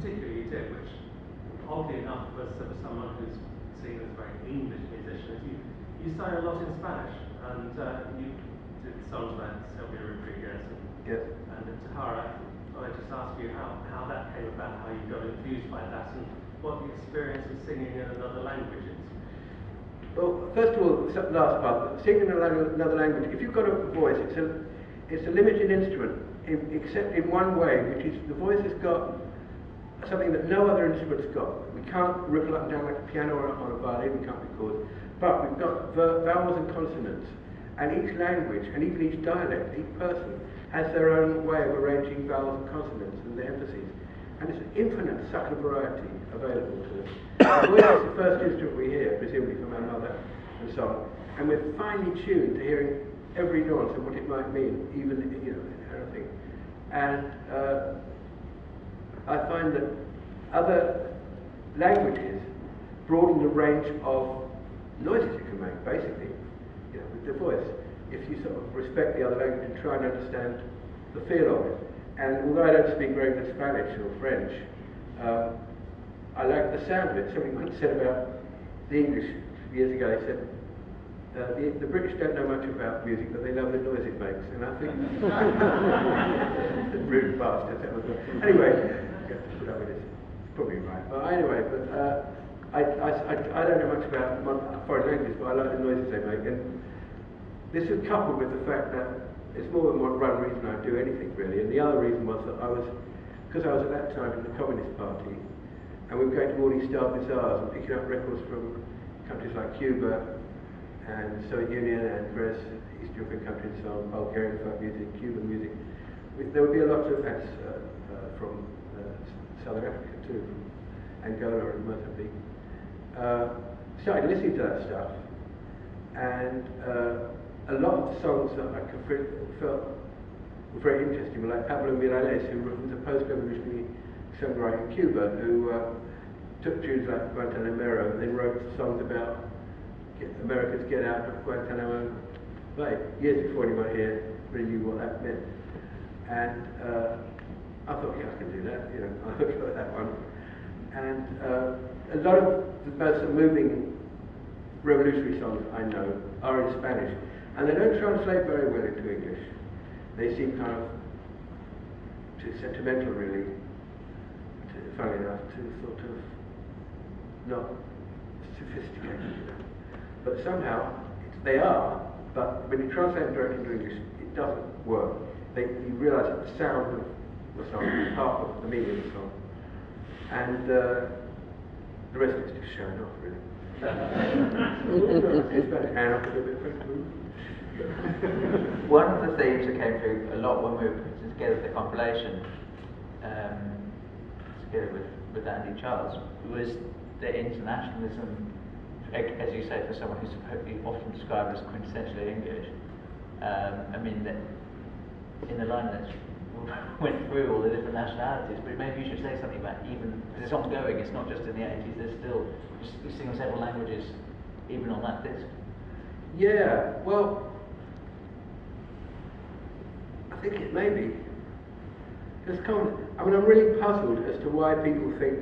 particularly you did, which oddly enough for someone who's seen as a very English musician, is you sang a lot in Spanish, and you did songs like Sylvia Rodriguez and Tahara. I just ask you how that came about, how you got infused by that, and what the experience of singing in another language is. Well, first of all, the last part, singing in another language, if you've got a voice, it's a limited instrument, except in one way, which is the voice has got something that no other instrument's got. We can't ripple up and down like a piano or on a violin, we can't record, but we've got vowels and consonants, and each language, and even each dialect, each person, has their own way of arranging vowels and consonants and the emphases. And there's an infinite subtle variety available to us. The voice is the first instrument we hear, presumably from our mother and so on. And we're finely tuned to hearing every nuance and what it might mean, even, everything. And I find that other languages broaden the range of noises you can make, basically, with the voice. If you sort of respect the other language and try and understand the feel of it. And although I don't speak very good Spanish or French, I like the sound of it. Somebody once said about the English years ago, they said, the British don't know much about music, but they love the noise it makes. And I think, the rude bastard. Anyway, you have to put up with this. It's probably right. But anyway, I don't know much about foreign languages, but I like the noises they make. And this is coupled with the fact that it's more than one reason I do anything really, and the other reason was that because I was at that time in the Communist Party, and we were going to all these star bazaars and picking up records from countries like Cuba and the Soviet Union and various East European countries, so Bulgarian folk music, Cuban music. There would be a lot of acts from Southern Africa too, from Angola and Mozambique. Started listening to that stuff, and a lot of the songs that I felt were very interesting were like Pablo Milanés, who was a post-revolutionary songwriter in Cuba, who took tunes like Guantanamero and then wrote songs about Americans get out of Guantanamo Bay, years before anyone here really knew what that meant. And I thought, yeah, I can do that, I looked at that one. And a lot of the most moving revolutionary songs I know are in Spanish. And they don't translate very well into English. They seem kind of too sentimental, really, funny enough, too sort of not sophisticated, But somehow, they are, but when you translate them directly into English, it doesn't work. You realise that the sound of the song is part of the meaning of the song. And the rest of it's just showing off, really. It's better hand up a little bit quicker. One of the themes that came through a lot when we were putting together the compilation, together with Andy Charles, was the internationalism, as you say, for someone who's often described as quintessentially English. In the line that went through all the different nationalities, but maybe you should say something about even, because it's ongoing, it's not just in the 80s, there's still, you're singing several languages even on that disc. Yeah, well, I think it may be. I'm really puzzled as to why people think